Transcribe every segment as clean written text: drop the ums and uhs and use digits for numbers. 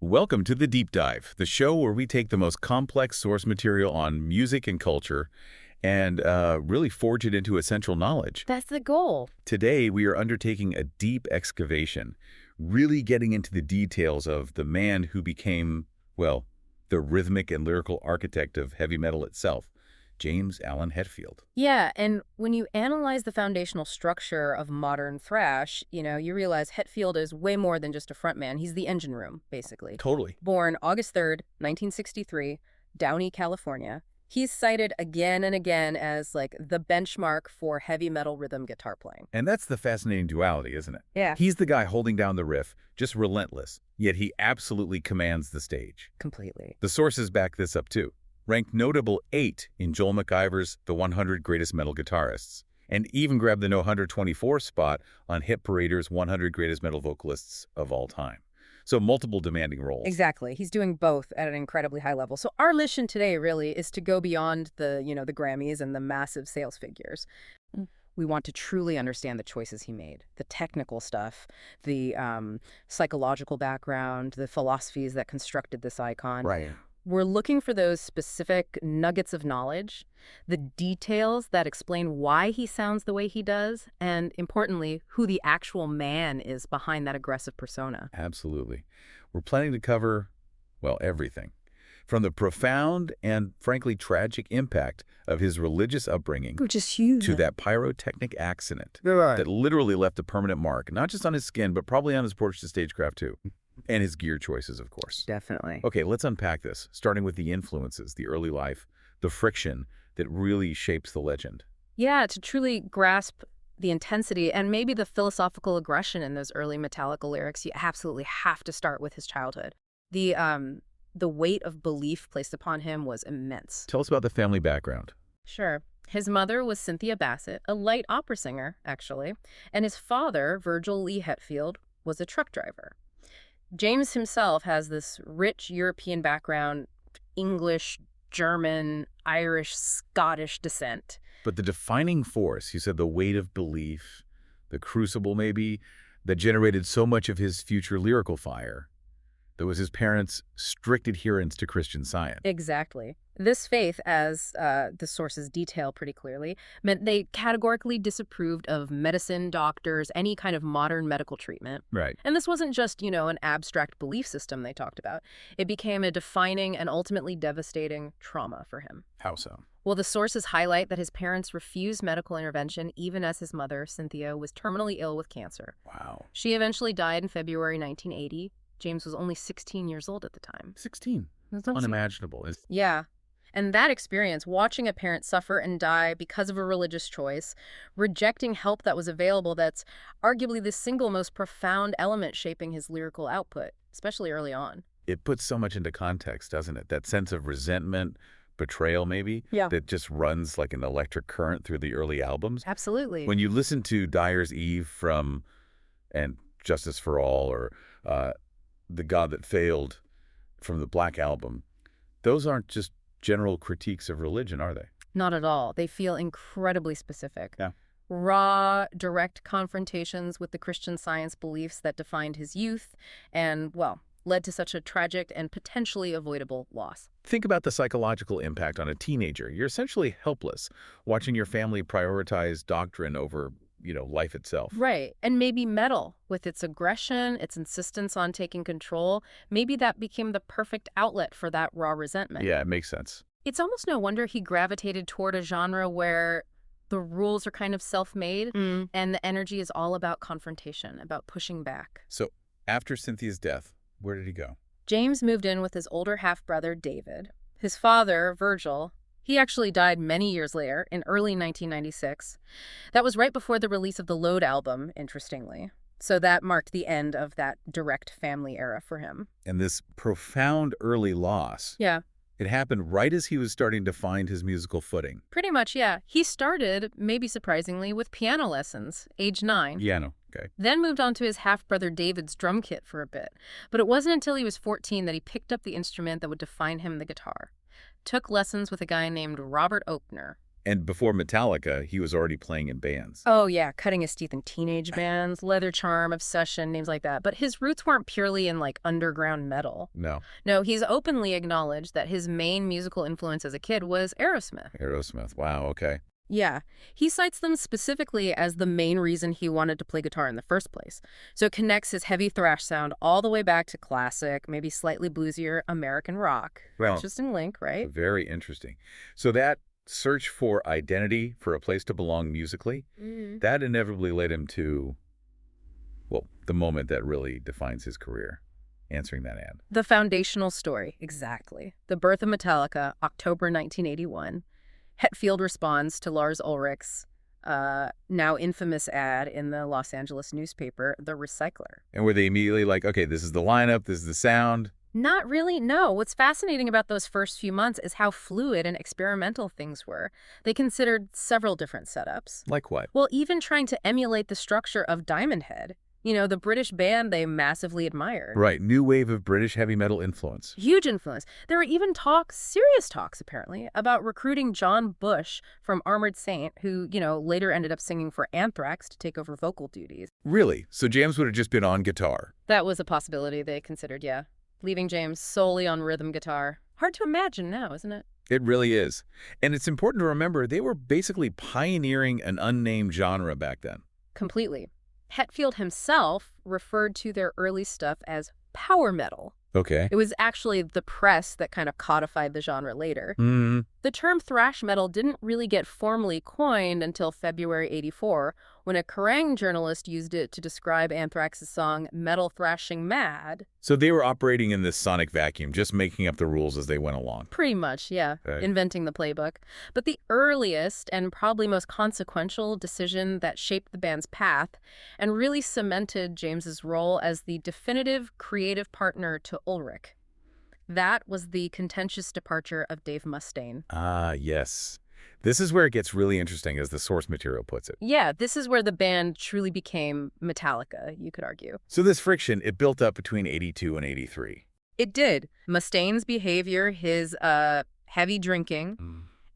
Welcome to The Deep Dive, the show where we take the most complex source material on music and culture and really forge it into essential knowledge. That's the goal. Today, we are undertaking a deep excavation, really getting into the details of the man who became, well, the rhythmic and lyrical architect of heavy metal itself, James Allen Hetfield. Yeah, and when you analyze the foundational structure of modern thrash, you realize Hetfield is way more than just a frontman. He's the engine room, basically. Totally. Born August 3rd, 1963, Downey, California. He's cited again and again as, the benchmark for heavy metal rhythm guitar playing. And that's the fascinating duality, isn't it? Yeah. He's the guy holding down the riff, just relentless, yet he absolutely commands the stage. Completely. The sources back this up, too. Ranked notable 8 in Joel McIver's The 100 Greatest Metal Guitarists, and even grabbed the No. 124 spot on Hit Parader's 100 Greatest Metal Vocalists of All Time. So multiple demanding roles. Exactly. He's doing both at an incredibly high level. So our mission today really is to go beyond the Grammys and the massive sales figures. We want to truly understand the choices he made, the technical stuff, the psychological background, the philosophies that constructed this icon. Right. We're looking for those specific nuggets of knowledge, the details that explain why he sounds the way he does, and importantly, who the actual man is behind that aggressive persona. Absolutely. We're planning to cover, well, everything. From the profound and, frankly, tragic impact of his religious upbringing, which is huge, to that pyrotechnic accident that literally left a permanent mark, not just on his skin, but probably on his porch to stagecraft, too. And his gear choices, of course. Definitely. Okay, let's unpack this, starting with the influences, the early life, the friction that really shapes the legend. Yeah, to truly grasp the intensity and maybe the philosophical aggression in those early Metallica lyrics, you absolutely have to start with his childhood. The weight of belief placed upon him was immense. Tell us about the family background. Sure. His mother was Cynthia Bassett, a light opera singer, actually, and his father, Virgil Lee Hetfield, was a truck driver. James himself has this rich European background, English, German, Irish, Scottish descent. But the defining force, you said the weight of belief, the crucible maybe, that generated so much of his future lyrical fire, that was his parents' strict adherence to Christian Science. Exactly. This faith, as the sources detail pretty clearly, meant they categorically disapproved of medicine, doctors, any kind of modern medical treatment. Right. And this wasn't just, an abstract belief system they talked about. It became a defining and ultimately devastating trauma for him. How so? Well, the sources highlight that his parents refused medical intervention even as his mother, Cynthia, was terminally ill with cancer. Wow. She eventually died in February 1980. James was only 16 years old at the time. 16? That's unimaginable. Yeah. And that experience, watching a parent suffer and die because of a religious choice, rejecting help that was available, that's arguably the single most profound element shaping his lyrical output, especially early on. It puts so much into context, doesn't it? That sense of resentment, betrayal maybe, that just runs like an electric current through the early albums. Absolutely. When you listen to Dyer's Eve and Justice for All, or The God That Failed from the Black Album, those aren't just general critiques of religion, are they? Not at all. They feel incredibly specific. Yeah. Raw, direct confrontations with the Christian Science beliefs that defined his youth and, led to such a tragic and potentially avoidable loss. Think about the psychological impact on a teenager. You're essentially helpless, watching your family prioritize doctrine over life itself. Right. And maybe metal, with its aggression, its insistence on taking control, maybe that became the perfect outlet for that raw resentment. Yeah, it makes sense. It's almost no wonder he gravitated toward a genre where the rules are kind of self-made and the energy is all about confrontation, about pushing back. So after Cynthia's death, where did he go? James moved in with his older half-brother, David. His father, Virgil, he actually died many years later, in early 1996. That was right before the release of the Load album, interestingly. So that marked the end of that direct family era for him. And this profound early loss. Yeah. It happened right as he was starting to find his musical footing. Pretty much, yeah. He started, maybe surprisingly, with piano lessons, age 9. Piano, okay. Then moved on to his half-brother David's drum kit for a bit. But it wasn't until he was 14 that he picked up the instrument that would define him, the guitar. Took lessons with a guy named Robert Oakner. And before Metallica, he was already playing in bands. Oh, yeah, cutting his teeth in teenage bands, Leather Charm, Obsession, names like that. But his roots weren't purely in, like, underground metal. No. No, he's openly acknowledged that his main musical influence as a kid was Aerosmith. Aerosmith. Wow, okay. Yeah, he cites them specifically as the main reason he wanted to play guitar in the first place. So it connects his heavy thrash sound all the way back to classic, maybe slightly bluesier American rock. Well, interesting link, right? Very interesting. So that search for identity, for a place to belong musically, that inevitably led him to, well, the moment that really defines his career, answering that ad. The foundational story, exactly. The birth of Metallica, October 1981. Hetfield responds to Lars Ulrich's now infamous ad in the Los Angeles newspaper, The Recycler. And were they immediately like, okay, this is the lineup, this is the sound? Not really, no. What's fascinating about those first few months is how fluid and experimental things were. They considered several different setups. Like what? Well, even trying to emulate the structure of Diamond Head. You know, the British band they massively admired. Right, new wave of British heavy metal influence. Huge influence. There were even talks, serious talks apparently, about recruiting John Bush from Armored Saint, who, you know, later ended up singing for Anthrax to take over vocal duties. Really? So James would have just been on guitar? That was a possibility they considered, yeah. Leaving James solely on rhythm guitar. Hard to imagine now, isn't it? It really is. And it's important to remember they were basically pioneering an unnamed genre back then. Completely. Hetfield himself referred to their early stuff as power metal. Okay. It was actually the press that kind of codified the genre later. Mm-hmm. The term thrash metal didn't really get formally coined until February '84, when a Kerrang journalist used it to describe Anthrax's song Metal Thrashing Mad. So they were operating in this sonic vacuum, just making up the rules as they went along. Pretty much, yeah. Right. Inventing the playbook. But the earliest and probably most consequential decision that shaped the band's path and really cemented James's role as the definitive creative partner to Ulrich. That was the contentious departure of Dave Mustaine. Ah, yes. This is where it gets really interesting, as the source material puts it. Yeah, this is where the band truly became Metallica, you could argue. So this friction, it built up between 82 and 83. It did. Mustaine's behavior, his heavy drinking,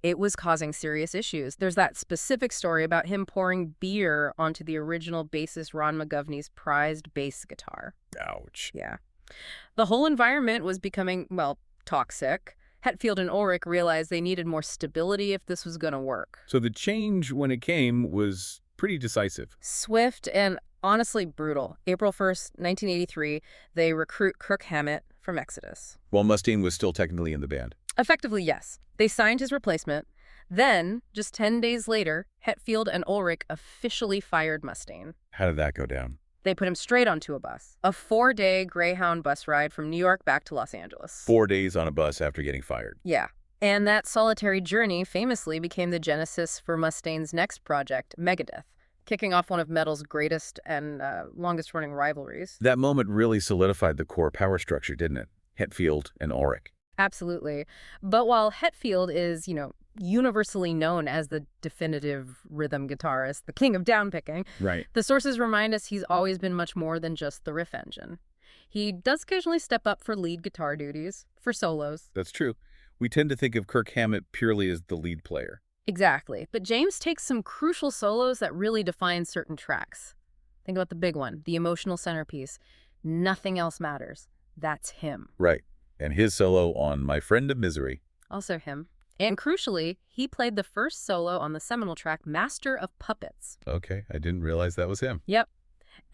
it was causing serious issues. There's that specific story about him pouring beer onto the original bassist Ron McGovney's prized bass guitar. Ouch. Yeah. The whole environment was becoming, well, toxic. Hetfield and Ulrich realized they needed more stability if this was going to work. So the change, when it came, was pretty decisive. Swift and honestly brutal. April 1st, 1983, they recruit Kirk Hammett from Exodus. While Mustaine was still technically in the band. Effectively, yes. They signed his replacement. Then, just 10 days later, Hetfield and Ulrich officially fired Mustaine. How did that go down? They put him straight onto a bus. A 4-day Greyhound bus ride from New York back to Los Angeles. 4 days on a bus after getting fired. Yeah. And that solitary journey famously became the genesis for Mustaine's next project, Megadeth, kicking off one of metal's greatest and longest-running rivalries. That moment really solidified the core power structure, didn't it? Hetfield and Ulrich. Absolutely. But while Hetfield is, you know, universally known as the definitive rhythm guitarist, the king of downpicking, Right. the sources remind us he's always been much more than just the riff engine. He does occasionally step up for lead guitar duties, for solos. That's true. We tend to think of Kirk Hammett purely as the lead player. Exactly. But James takes some crucial solos that really define certain tracks. Think about the big one, the emotional centerpiece. Nothing else matters. That's him. Right. And his solo on My Friend of Misery. Also him. And crucially, he played the first solo on the seminal track Master of Puppets. Okay, I didn't realize that was him. Yep.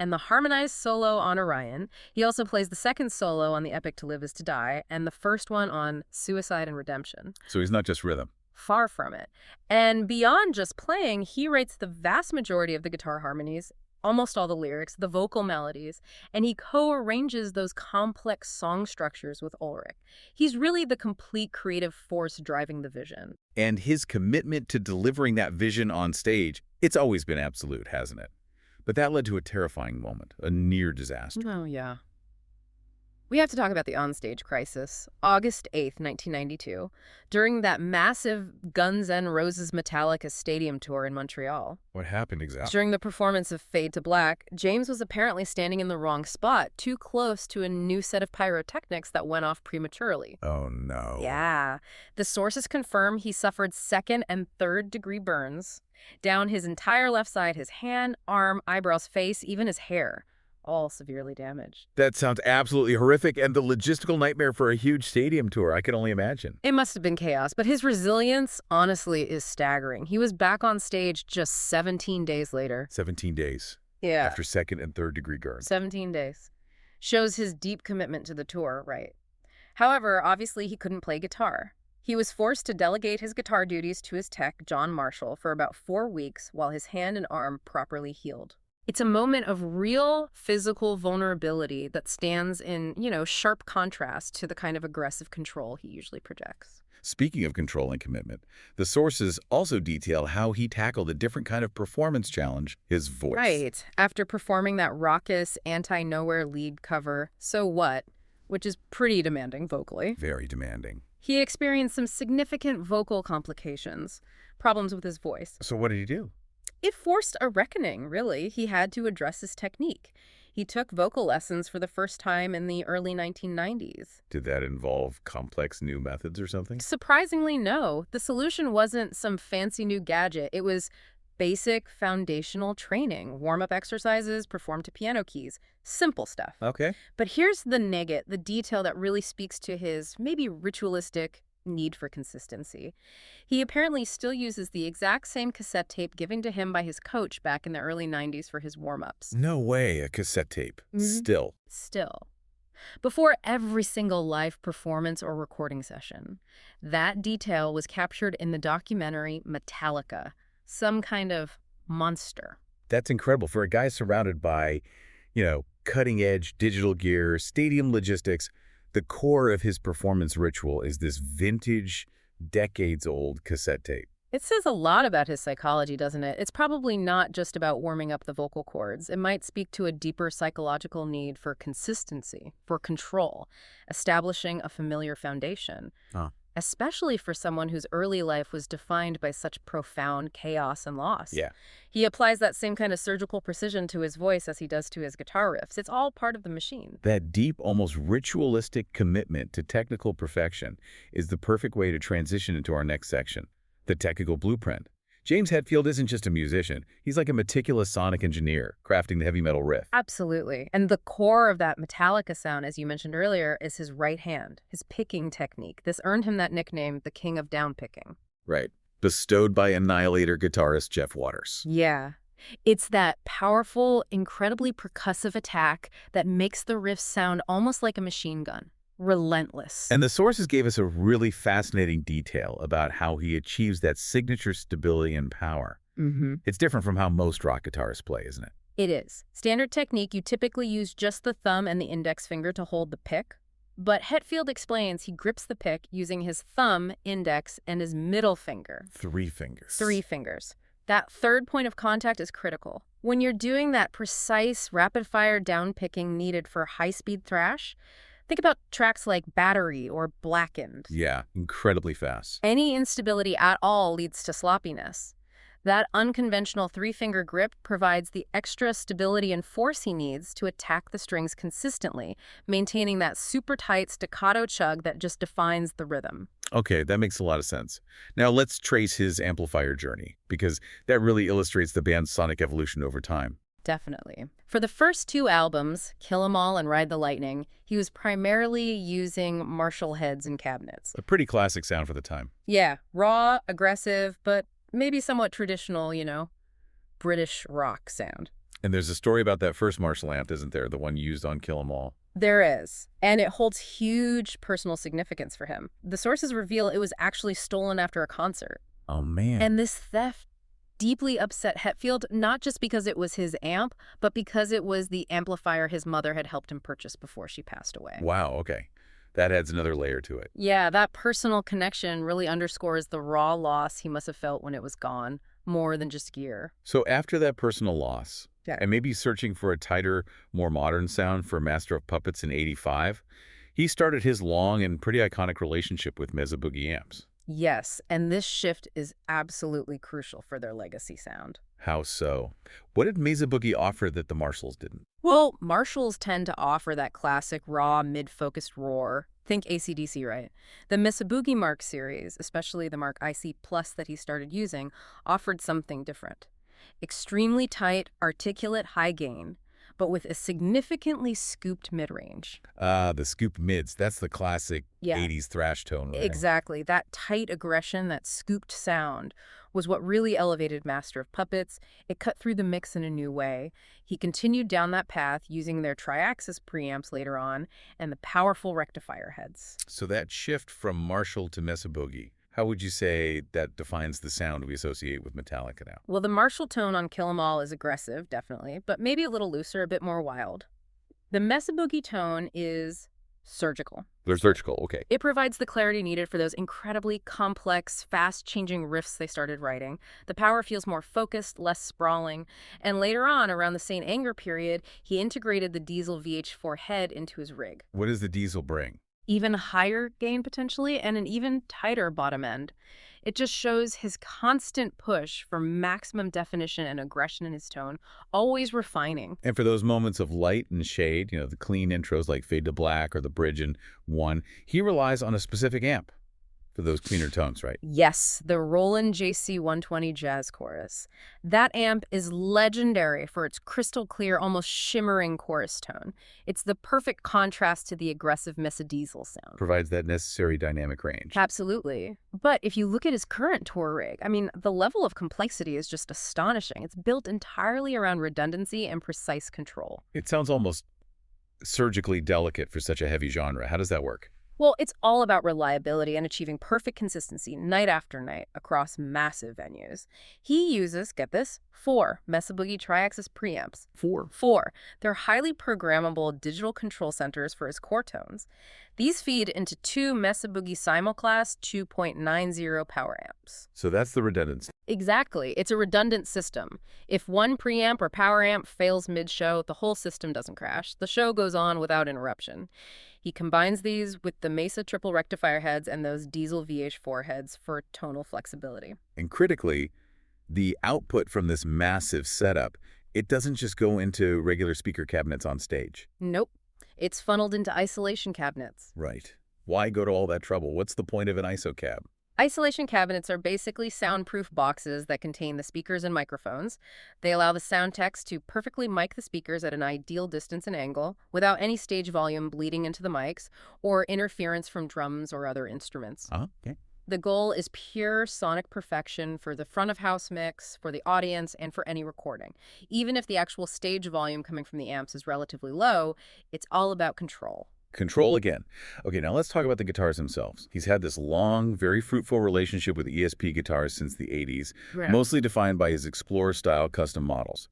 And the harmonized solo on Orion. He also plays the second solo on the epic To Live Is To Die, and the first one on Suicide and Redemption. So he's not just rhythm. Far from it. And beyond just playing, he writes the vast majority of the guitar harmonies, almost all the lyrics, the vocal melodies, and he co-arranges those complex song structures with Ulrich. He's really the complete creative force driving the vision. And his commitment to delivering that vision on stage, it's always been absolute, hasn't it? But that led to a terrifying moment, a near disaster. Oh, yeah. We have to talk about the onstage crisis. August 8th, 1992, during that massive Guns N' Roses Metallica stadium tour in Montreal. What happened exactly? During the performance of Fade to Black, James was apparently standing in the wrong spot, too close to a new set of pyrotechnics that went off prematurely. Oh, no. Yeah. The sources confirm he suffered second and third degree burns down his entire left side, his hand, arm, eyebrows, face, even his hair. All severely damaged. That sounds absolutely horrific, and the logistical nightmare for a huge stadium tour. I can only imagine. It must have been chaos, but his resilience, honestly, is staggering. He was back on stage just 17 days later. 17 days. Yeah. After second and third degree burns. 17 days. Shows his deep commitment to the tour, right? However, obviously he couldn't play guitar. He was forced to delegate his guitar duties to his tech, John Marshall, for about 4 weeks while his hand and arm properly healed. It's a moment of real physical vulnerability that stands in, sharp contrast to the kind of aggressive control he usually projects. Speaking of control and commitment, the sources also detail how he tackled a different kind of performance challenge, his voice. Right. After performing that raucous, anti-nowhere lead cover, So What, which is pretty demanding vocally. Very demanding. He experienced some significant vocal complications, problems with his voice. So what did he do? It forced a reckoning, really. He had to address his technique. He took vocal lessons for the first time in the early 1990s. Did that involve complex new methods or something? Surprisingly, no. The solution wasn't some fancy new gadget. It was basic foundational training, warm-up exercises, performed to piano keys, simple stuff. Okay. But here's the nugget, the detail that really speaks to his maybe ritualistic need for consistency. He apparently still uses the exact same cassette tape given to him by his coach back in the early 90s for his warm-ups. No way, a cassette tape. Still. Before every single live performance or recording session. That detail was captured in the documentary Metallica, some kind of monster. That's incredible for a guy surrounded by, cutting-edge digital gear, stadium logistics. The core of his performance ritual is this vintage, decades-old cassette tape. It says a lot about his psychology, doesn't it? It's probably not just about warming up the vocal cords. It might speak to a deeper psychological need for consistency, for control, establishing a familiar foundation. Especially for someone whose early life was defined by such profound chaos and loss. Yeah. He applies that same kind of surgical precision to his voice as he does to his guitar riffs. It's all part of the machine. That deep, almost ritualistic commitment to technical perfection is the perfect way to transition into our next section, the technical blueprint. James Hetfield isn't just a musician. He's like a meticulous sonic engineer, crafting the heavy metal riff. Absolutely. And the core of that Metallica sound, as you mentioned earlier, is his right hand, his picking technique. This earned him that nickname, the King of Downpicking. Right. Bestowed by Annihilator guitarist Jeff Waters. Yeah. It's that powerful, incredibly percussive attack that makes the riff sound almost like a machine gun. Relentless. And the sources gave us a really fascinating detail about how he achieves that signature stability and power. It's different from how most rock guitarists play, isn't it? It is. Standard technique, you typically use just the thumb and the index finger to hold the pick. But Hetfield explains he grips the pick using his thumb, index, and his middle finger. 3 fingers. 3 fingers. That third point of contact is critical. When you're doing that precise, rapid-fire downpicking needed for high-speed thrash, think about tracks like Battery or Blackened. Yeah, incredibly fast. Any instability at all leads to sloppiness. That unconventional 3-finger grip provides the extra stability and force he needs to attack the strings consistently, maintaining that super tight staccato chug that just defines the rhythm. Okay, that makes a lot of sense. Now let's trace his amplifier journey, because that really illustrates the band's sonic evolution over time. Definitely. For the first 2 albums, Kill 'Em All and Ride the Lightning, he was primarily using Marshall heads and cabinets. A pretty classic sound for the time. Yeah, raw, aggressive, but maybe somewhat traditional, British rock sound. And there's a story about that first Marshall amp, isn't there? The one used on Kill 'Em All. There is, and it holds huge personal significance for him. The sources reveal it was actually stolen after a concert. Oh, man. And this theft deeply upset Hetfield, not just because it was his amp, but because it was the amplifier his mother had helped him purchase before she passed away. Wow, okay. That adds another layer to it. Yeah, that personal connection really underscores the raw loss he must have felt when it was gone, more than just gear. So after that personal loss, Yeah. And maybe searching for a tighter, more modern sound for Master of Puppets in '85, he started his long and pretty iconic relationship with Mesa Boogie amps. Yes, and this shift is absolutely crucial for their legacy sound. How so? What did Mesa Boogie offer that the Marshalls didn't? Well, Marshalls tend to offer that classic raw, mid-focused roar. Think AC/DC, right? The Mesa Boogie Mark series, especially the Mark IC Plus that he started using, offered something different. Extremely tight, articulate high gain, but with a significantly scooped mid-range. The scoop mids. That's the classic Yeah. 80s thrash tone, right? Exactly. That tight aggression, that scooped sound, was what really elevated Master of Puppets. It cut through the mix in a new way. He continued down that path using their tri-axis preamps later on and the powerful rectifier heads. So that shift from Marshall to Mesa Boogie, how would you say that defines the sound we associate with Metallica now? Well, the Marshall tone on Kill 'Em All is aggressive, definitely, but maybe a little looser, a bit more wild. The Mesa Boogie tone is surgical. They're surgical, okay. It provides the clarity needed for those incredibly complex, fast-changing riffs they started writing. The power feels more focused, less sprawling, and later on, around the St. Anger period, he integrated the Diesel VH4 head into his rig. What does the Diesel bring? Even higher gain potentially, and an even tighter bottom end. It just shows his constant push for maximum definition and aggression in his tone, always refining. And for those moments of light and shade, the clean intros like Fade to Black or the bridge in One, he relies on a specific amp for those cleaner tones, right? Yes, the Roland JC120 Jazz Chorus. That amp is legendary for its crystal clear, almost shimmering chorus tone. It's the perfect contrast to the aggressive Mesa Diesel sound. Provides that necessary dynamic range. Absolutely. But if you look at his current tour rig, the level of complexity is just astonishing. It's built entirely around redundancy and precise control. It sounds almost surgically delicate for such a heavy genre. How does that work? Well, it's all about reliability and achieving perfect consistency night after night across massive venues. He uses, get this, 4 Mesa Boogie tri-axis preamps. 4. They're highly programmable digital control centers for his core tones. These feed into 2 Mesa Boogie Simulclass 2.90 power amps. So that's the redundancy. Exactly. It's a redundant system. If one preamp or power amp fails mid-show, the whole system doesn't crash. The show goes on without interruption. He combines these with the Mesa triple rectifier heads and those Diesel VH4 heads for tonal flexibility. And critically, the output from this massive setup, it doesn't just go into regular speaker cabinets on stage. Nope. It's funneled into isolation cabinets. Right. Why go to all that trouble? What's the point of an ISO cab? Isolation cabinets are basically soundproof boxes that contain the speakers and microphones. They allow the sound techs to perfectly mic the speakers at an ideal distance and angle without any stage volume bleeding into the mics or interference from drums or other instruments. Okay. The goal is pure sonic perfection for the front-of-house mix, for the audience, and for any recording. Even if the actual stage volume coming from the amps is relatively low, it's all about control. Control again. Okay, now let's talk about the guitars themselves. He's had this long, very fruitful relationship with ESP guitars since the 80s, mostly defined by his Explorer-style custom models.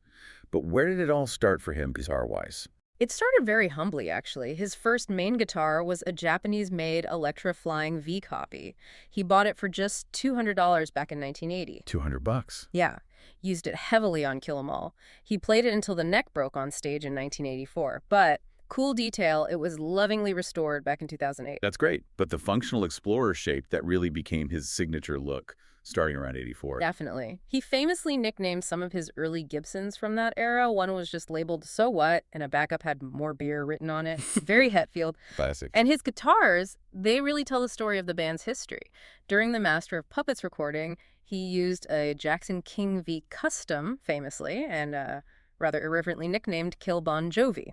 But where did it all start for him guitar-wise? It started very humbly, actually. His first main guitar was a Japanese-made Electra Flying V copy. He bought it for just $200 back in 1980. $200. Yeah. Used it heavily on Kill 'Em All. He played it until the neck broke on stage in 1984, but cool detail, it was lovingly restored back in 2008. That's great. But the functional Explorer shape, that really became his signature look starting around 84. Definitely. He famously nicknamed some of his early Gibsons from that era. One was just labeled So What, and a backup had More Beer written on it. Very Hetfield. Classic. And his guitars, they really tell the story of the band's history. During the Master of Puppets recording, he used a Jackson King V Custom, famously, and rather irreverently nicknamed Kill Bon Jovi.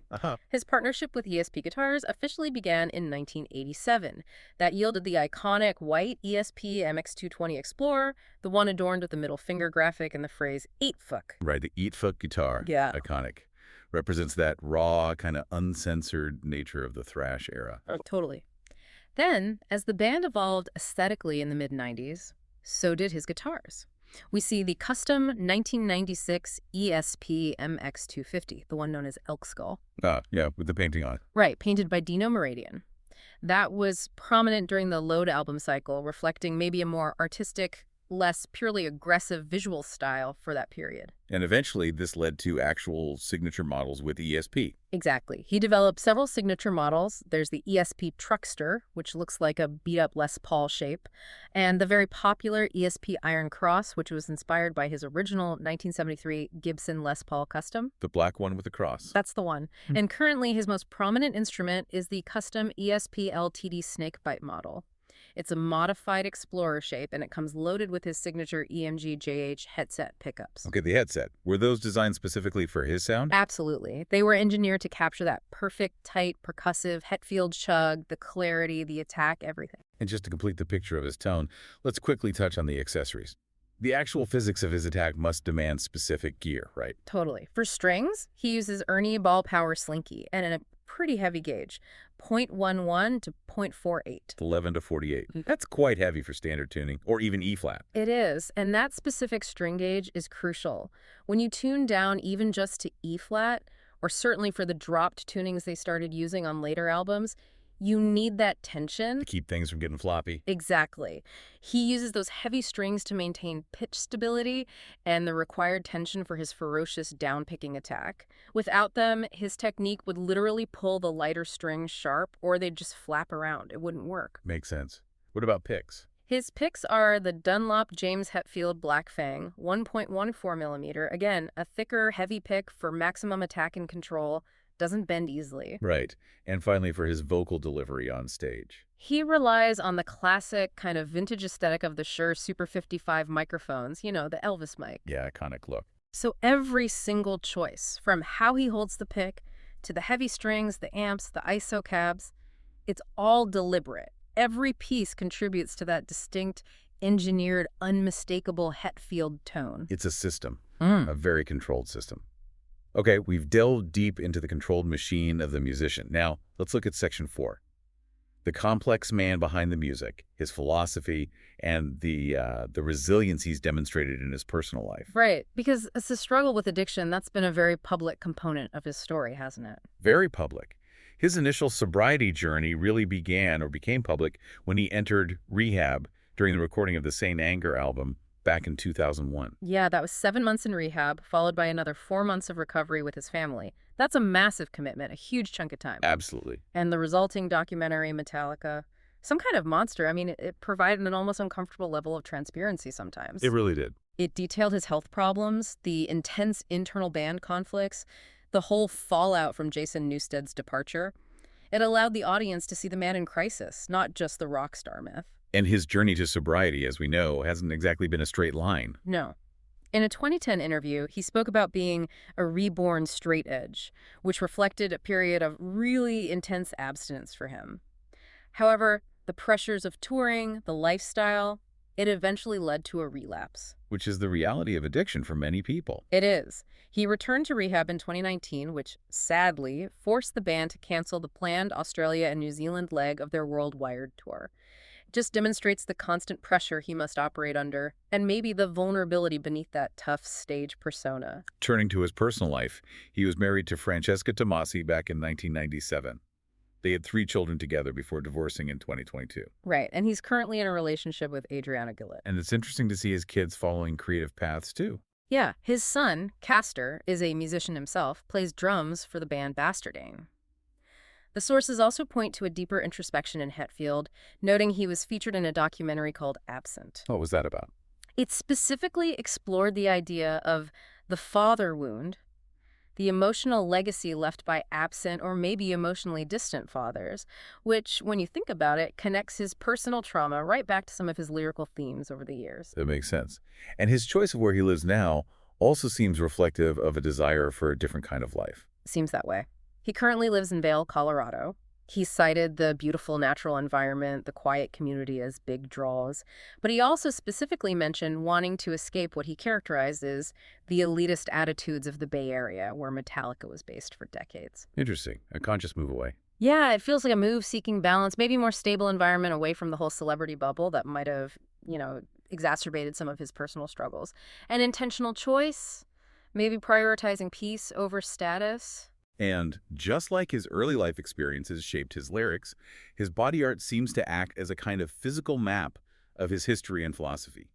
His partnership with ESP Guitars officially began in 1987. That yielded the iconic white ESP MX220 Explorer, the one adorned with the middle finger graphic and the phrase "Eat Fuck." Right, the Eat Fuck guitar. Yeah. Iconic. Represents that raw, kind of uncensored nature of the thrash era. Totally. Then, as the band evolved aesthetically in the mid-90s, so did his guitars. We see the custom 1996 ESP MX250, the one known as Elk Skull. Yeah, with the painting on it. Right, painted by Dino Meridian. That was prominent during the Load album cycle, reflecting maybe a more artistic, less purely aggressive visual style for that period. And eventually, this led to actual signature models with ESP. Exactly. He developed several signature models. There's the ESP Truckster, which looks like a beat-up Les Paul shape, and the very popular ESP Iron Cross, which was inspired by his original 1973 Gibson Les Paul Custom. The black one with the cross. That's the one. And currently, his most prominent instrument is the custom ESP LTD Snakebite model. It's a modified Explorer shape, and it comes loaded with his signature EMG JH headset pickups. Okay, the headset. Were those designed specifically for his sound? Absolutely. They were engineered to capture that perfect, tight, percussive Hetfield chug, the clarity, the attack, everything. And just to complete the picture of his tone, let's quickly touch on the accessories. The actual physics of his attack must demand specific gear, right? Totally. For strings, he uses Ernie Ball Power Slinky, and in a pretty heavy gauge, 0.11 to 0.48. 11 to 48. That's quite heavy for standard tuning, or even E-flat. It is, and that specific string gauge is crucial. When you tune down even just to E-flat, or certainly for the dropped tunings they started using on later albums, you need that tension. To keep things from getting floppy. Exactly. He uses those heavy strings to maintain pitch stability and the required tension for his ferocious down-picking attack. Without them, his technique would literally pull the lighter strings sharp, or they'd just flap around. It wouldn't work. Makes sense. What about picks? His picks are the Dunlop James Hetfield Black Fang, 1.14 millimeter. Again, a thicker, heavy pick for maximum attack and control. Doesn't bend easily. Right. And finally, for his vocal delivery on stage. He relies on the classic kind of vintage aesthetic of the Shure Super 55 microphones, you know, the Elvis mic. Yeah, iconic look. So every single choice, from how he holds the pick to the heavy strings, the amps, the ISO cabs, it's all deliberate. Every piece contributes to that distinct, engineered, unmistakable Hetfield tone. It's a system, a very controlled system. Okay, we've delved deep into the controlled machine of the musician. Now, let's look at section 4. The complex man behind the music, his philosophy, and the resilience he's demonstrated in his personal life. Right, because it's a struggle with addiction. That's been a very public component of his story, hasn't it? Very public. His initial sobriety journey really began or became public when he entered rehab during the recording of the Saint Anger album back in 2001. Yeah, that was 7 months in rehab, followed by another 4 months of recovery with his family. That's a massive commitment, a huge chunk of time. Absolutely. And the resulting documentary, Metallica, some kind of monster. I mean, it provided an almost uncomfortable level of transparency sometimes. It really did. It detailed his health problems, the intense internal band conflicts, the whole fallout from Jason Newsted's departure. It allowed the audience to see the man in crisis, not just the rock star myth. And his journey to sobriety, as we know, hasn't exactly been a straight line. No. In a 2010 interview, he spoke about being a reborn straight edge, which reflected a period of really intense abstinence for him. However, the pressures of touring, the lifestyle, it eventually led to a relapse. Which is the reality of addiction for many people. It is. He returned to rehab in 2019, which sadly forced the band to cancel the planned Australia and New Zealand leg of their worldwide tour. Just demonstrates the constant pressure he must operate under, and maybe the vulnerability beneath that tough stage persona. Turning to his personal life, he was married to Francesca Tomasi back in 1997. They had 3 children together before divorcing in 2022. Right, and he's currently in a relationship with Adriana Gillett. And it's interesting to see his kids following creative paths, too. Yeah, his son, Castor, is a musician himself, plays drums for the band Bastardane. The sources also point to a deeper introspection in Hetfield, noting he was featured in a documentary called Absent. What was that about? It specifically explored the idea of the father wound, the emotional legacy left by absent or maybe emotionally distant fathers, which, when you think about it, connects his personal trauma right back to some of his lyrical themes over the years. That makes sense. And his choice of where he lives now also seems reflective of a desire for a different kind of life. Seems that way. He currently lives in Vail, Colorado. He cited the beautiful natural environment, the quiet community as big draws, but he also specifically mentioned wanting to escape what he characterized as the elitist attitudes of the Bay Area, where Metallica was based for decades. Interesting. A conscious move away. Yeah, it feels like a move seeking balance, maybe more stable environment away from the whole celebrity bubble that might have, exacerbated some of his personal struggles. An intentional choice, maybe prioritizing peace over status. And just like his early life experiences shaped his lyrics, his body art seems to act as a kind of physical map of his history and philosophy.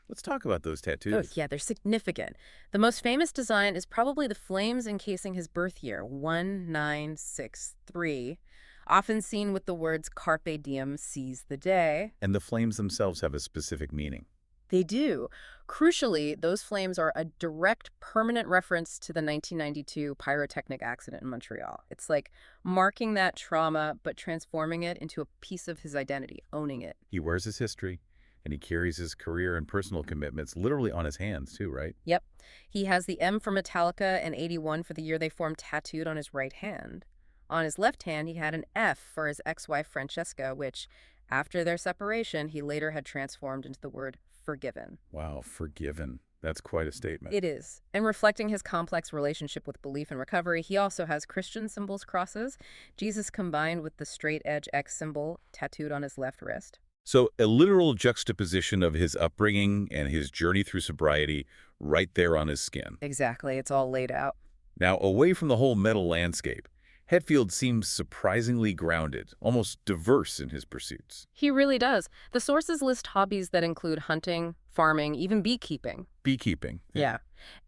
Let's talk about those Oh, tattoos. yeah, they're significant. The most famous design is probably the flames encasing his birth year, 1963, often seen with the words Carpe Diem, seize the day. And the flames themselves have a specific meaning. They do. Crucially, those flames are a direct, permanent reference to the 1992 pyrotechnic accident in Montreal. It's like marking that trauma, but transforming it into a piece of his identity, owning it. He wears his history, and he carries his career and personal commitments literally on his hands, too, right? Yep. He has the M for Metallica and 81 for the year they formed tattooed on his right hand. On his left hand, he had an F for his ex-wife Francesca, which, after their separation, he later had transformed into the word forgiven. Wow, forgiven. That's quite a statement. It is. And reflecting his complex relationship with belief and recovery, he also has Christian symbols crosses, Jesus combined with the straight edge X symbol tattooed on his left wrist. So a literal juxtaposition of his upbringing and his journey through sobriety right there on his skin. Exactly. It's all laid out. Now, away from the whole metal landscape, Hetfield seems surprisingly grounded, almost diverse in his pursuits. He really does. The sources list hobbies that include hunting, farming, even beekeeping. Beekeeping. Yeah.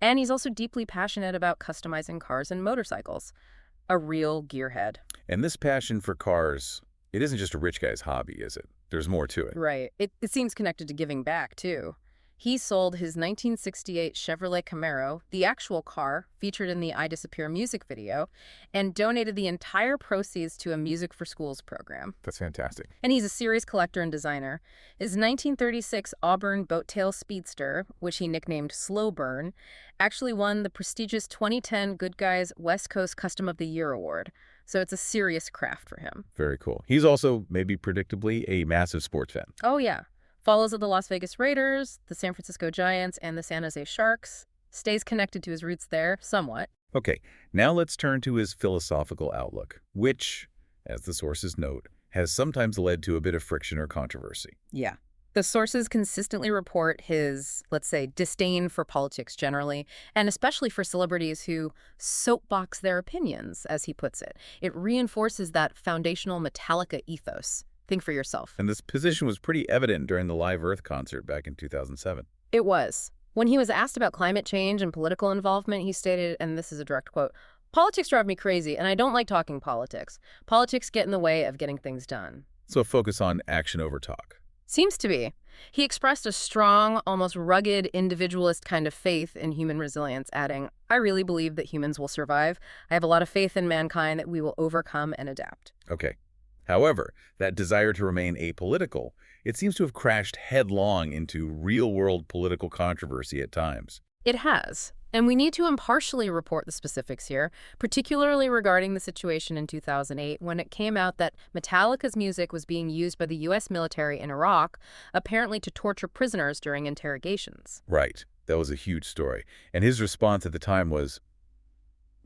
And he's also deeply passionate about customizing cars and motorcycles. A real gearhead. And this passion for cars, it isn't just a rich guy's hobby, is it? There's more to it. Right. It seems connected to giving back, too. He sold his 1968 Chevrolet Camaro, the actual car featured in the I Disappear music video, and donated the entire proceeds to a Music for Schools program. That's fantastic. And he's a serious collector and designer. His 1936 Auburn Boattail Speedster, which he nicknamed Slow Burn, actually won the prestigious 2010 Good Guys West Coast Custom of the Year award. So it's a serious craft for him. Very cool. He's also, maybe predictably, a massive sports fan. Oh, yeah. Follows the Las Vegas Raiders, the San Francisco Giants, and the San Jose Sharks. Stays connected to his roots there, somewhat. Okay, now let's turn to his philosophical outlook, which, as the sources note, has sometimes led to a bit of friction or controversy. Yeah. The sources consistently report his, let's say, disdain for politics generally, and especially for celebrities who soapbox their opinions, as he puts it. It reinforces that foundational Metallica ethos. Think for yourself. And this position was pretty evident during the Live Earth concert back in 2007. It was. When he was asked about climate change and political involvement, he stated, and this is a direct quote, "Politics drive me crazy, and I don't like talking politics. Politics get in the way of getting things done." So focus on action over talk. Seems to be. He expressed a strong, almost rugged, individualist kind of faith in human resilience, adding, "I really believe that humans will survive. I have a lot of faith in mankind that we will overcome and adapt." Okay. However, that desire to remain apolitical, it seems to have crashed headlong into real-world political controversy at times. It has. And we need to impartially report the specifics here, particularly regarding the situation in 2008 when it came out that Metallica's music was being used by the U.S. military in Iraq, apparently to torture prisoners during interrogations. Right. That was a huge story. And his response at the time was,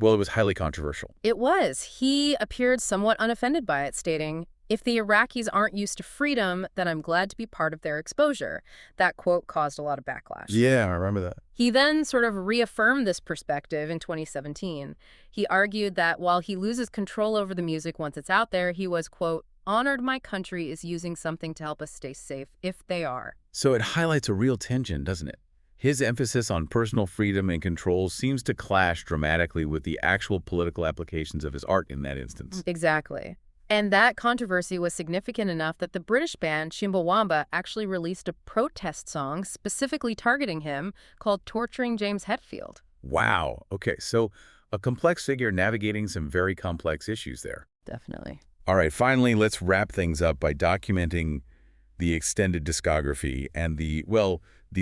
well, it was highly controversial. It was. He appeared somewhat unoffended by it, stating, "If the Iraqis aren't used to freedom, then I'm glad to be part of their exposure." That quote caused a lot of backlash. Yeah, I remember that. He then sort of reaffirmed this perspective in 2017. He argued that while he loses control over the music once it's out there, he was, quote, "honored my country is using something to help us stay safe, if they are." So it highlights a real tension, doesn't it? His emphasis on personal freedom and control seems to clash dramatically with the actual political applications of his art in that instance. Exactly. And that controversy was significant enough that the British band Chumbawamba actually released a protest song specifically targeting him called Torturing James Hetfield. Wow. Okay, so a complex figure navigating some very complex issues there. Definitely. All right, finally, let's wrap things up by documenting the extended discography and the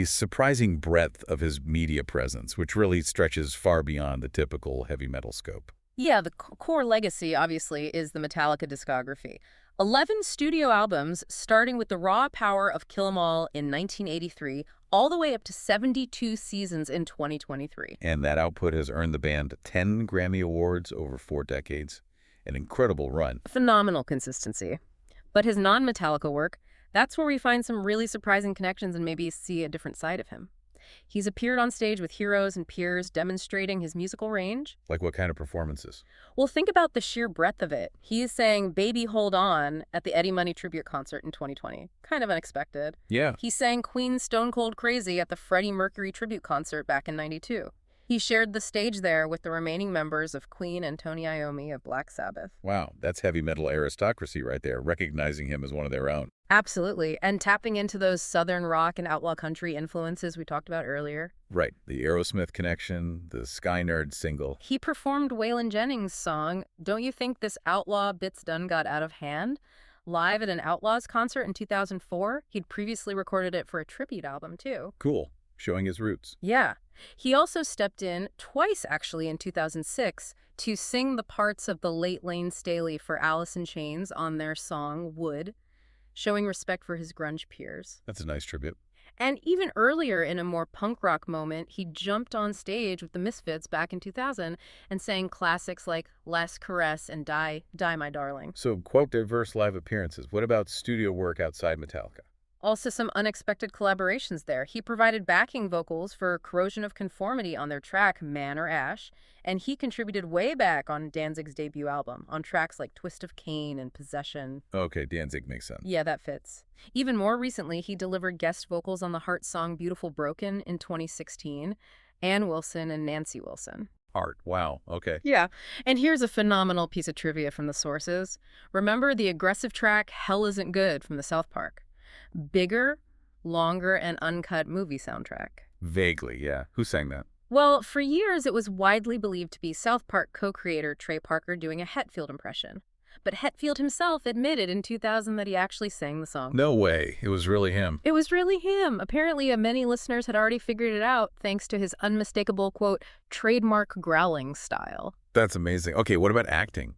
surprising breadth of his media presence, which really stretches far beyond the typical heavy metal scope. Yeah, the core legacy, obviously, is the Metallica discography. 11 studio albums, starting with the raw power of Kill 'Em All in 1983, all the way up to 72 seasons in 2023. And that output has earned the band 10 Grammy Awards over 4 decades. An incredible run. Phenomenal consistency. But his non-Metallica work, that's where we find some really surprising connections and maybe see a different side of him. He's appeared on stage with heroes and peers demonstrating his musical range. Like what kind of performances? Well, think about the sheer breadth of it. He sang Baby Hold On at the Eddie Money tribute concert in 2020. Kind of unexpected. Yeah. He sang Queen's Stone Cold Crazy at the Freddie Mercury tribute concert back in '92. He shared the stage there with the remaining members of Queen and Tony Iommi of Black Sabbath. Wow, that's heavy metal aristocracy right there, recognizing him as one of their own. Absolutely, and tapping into those Southern rock and outlaw country influences we talked about earlier. Right, the Aerosmith connection, the Sky Nerd single. He performed Waylon Jennings' song, Don't You Think This Outlaw Bit's Done Got Out of Hand? Live at an Outlaws concert in 2004. He'd previously recorded it for a tribute album, too. Cool, showing his roots. Yeah. He also stepped in twice, actually, in 2006 to sing the parts of the late Lane Staley for Alice in Chains on their song Wood, showing respect for his grunge peers. That's a nice tribute. And even earlier, in a more punk rock moment, he jumped on stage with the Misfits back in 2000 and sang classics like Last Caress and Die, Die My Darling. So, quite diverse live appearances. What about studio work outside Metallica? Also some unexpected collaborations there. He provided backing vocals for Corrosion of Conformity on their track Man or Ash, and he contributed way back on Danzig's debut album, on tracks like Twist of Cain and Possession. Okay, Danzig makes sense. Yeah, that fits. Even more recently, he delivered guest vocals on the Heart song Beautiful Broken in 2016, Ann Wilson and Nancy Wilson. Art, wow, okay. Yeah, and here's a phenomenal piece of trivia from the sources. Remember the aggressive track Hell Isn't Good from the South Park? Bigger, longer, and uncut movie soundtrack. Vaguely, yeah. Who sang that? Well, for years it was widely believed to be South Park co-creator Trey Parker doing a Hetfield impression. But Hetfield himself admitted in 2000 that he actually sang the song. No way. It was really him. It was really him. Apparently, many listeners had already figured it out thanks to his unmistakable, quote, trademark growling style. That's amazing. Okay, what about acting?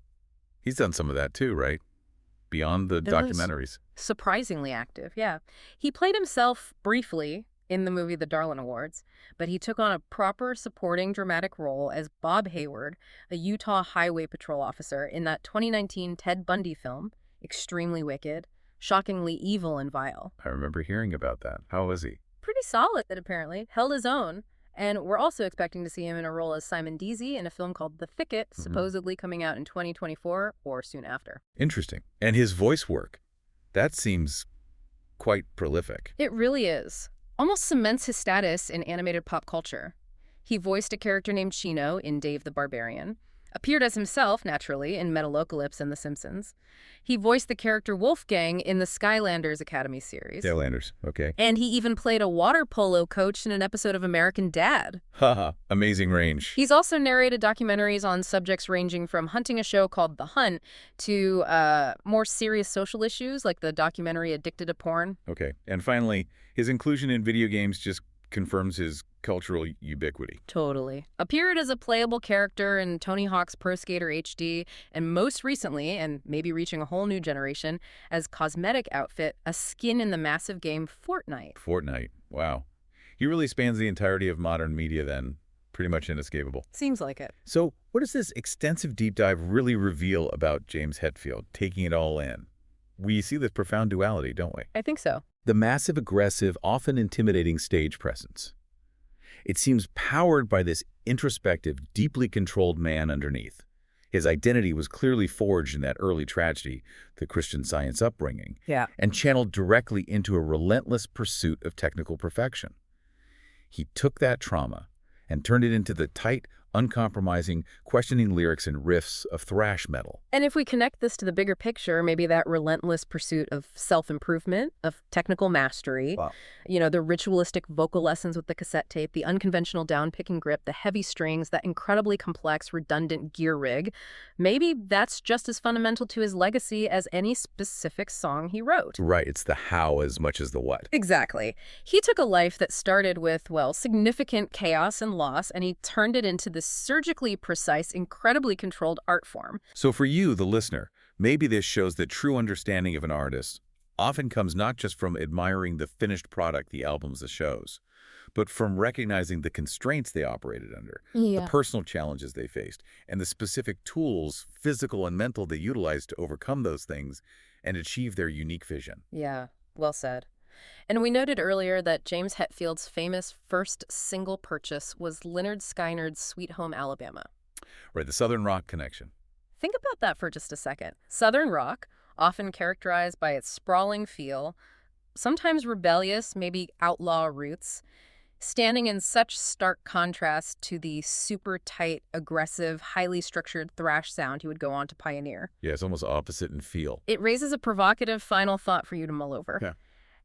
He's done some of that too, right? Beyond the documentaries. Surprisingly active, yeah. He played himself briefly in the movie The Darwin Awards, but he took on a proper supporting dramatic role as Bob Hayward, a Utah Highway Patrol officer in that 2019 Ted Bundy film, Extremely Wicked, shockingly evil and vile. I remember hearing about that. How was he? Pretty solid, apparently. Held his own. And we're also expecting to see him in a role as Simon Deasy in a film called The Thicket, supposedly coming out in 2024 or soon after. Interesting. And his voice work, that seems quite prolific. It really is. Almost cements his status in animated pop culture. He voiced a character named Chino in Dave the Barbarian, appeared as himself, naturally, in Metalocalypse and The Simpsons. He voiced the character Wolfgang in the Skylanders Academy series. Skylanders, okay. And he even played a water polo coach in an episode of American Dad. Haha, amazing range. He's also narrated documentaries on subjects ranging from hunting a show called The Hunt to more serious social issues like the documentary Addicted to Porn. Okay, and finally, his inclusion in video games just confirms his cultural ubiquity. Totally. Appeared as a playable character in Tony Hawk's Pro Skater HD, and most recently, and maybe reaching a whole new generation, as cosmetic outfit, a skin in the massive game Fortnite. Fortnite, wow. He really spans the entirety of modern media then, pretty much inescapable. Seems like it. So what does this extensive deep dive really reveal about James Hetfield, taking it all in? We see this profound duality, don't we? I think so. The massive, aggressive, often intimidating stage presence. It seems powered by this introspective, deeply controlled man underneath. His identity was clearly forged in that early tragedy, the Christian Science upbringing, and channeled directly into a relentless pursuit of technical perfection. He took that trauma and turned it into the tight, uncompromising, questioning lyrics and riffs of thrash metal. And if we connect this to the bigger picture, maybe that relentless pursuit of self-improvement, of technical mastery, you know, the ritualistic vocal lessons with the cassette tape, the unconventional down-picking grip, the heavy strings, that incredibly complex, redundant gear rig, maybe that's just as fundamental to his legacy as any specific song he wrote. Right, it's the how as much as the what. Exactly. He took a life that started with, well, significant chaos and loss, and he turned it into this surgically precise, incredibly controlled art form. So for you, the listener, maybe this shows that true understanding of an artist often comes not just from admiring the finished product, the albums, the shows, but from recognizing the constraints they operated under, the personal challenges they faced, and the specific tools, physical and mental, they utilized to overcome those things and achieve their unique vision. Yeah, well said. And we noted earlier that James Hetfield's famous first single purchase was Lynyrd Skynyrd's Sweet Home Alabama. Right, the Southern rock connection. Think about that for just a second. Southern rock, often characterized by its sprawling feel, sometimes rebellious, maybe outlaw roots, standing in such stark contrast to the super tight, aggressive, highly structured thrash sound he would go on to pioneer. Yeah, it's almost opposite in feel. It raises a provocative final thought for you to mull over. Yeah.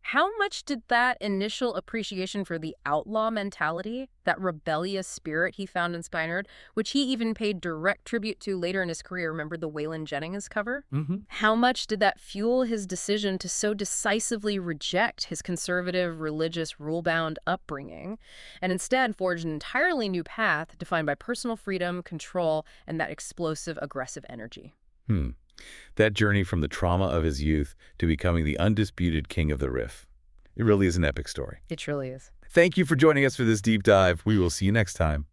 How much did that initial appreciation for the outlaw mentality, that rebellious spirit he found in Skynyrd, which he even paid direct tribute to later in his career, remember the Waylon Jennings cover? How much did that fuel his decision to so decisively reject his conservative, religious, rule-bound upbringing, and instead forge an entirely new path defined by personal freedom, control, and that explosive, aggressive energy? That journey from the trauma of his youth to becoming the undisputed king of the riff. It really is an epic story. It truly is. Thank you for joining us for this deep dive. We will see you next time.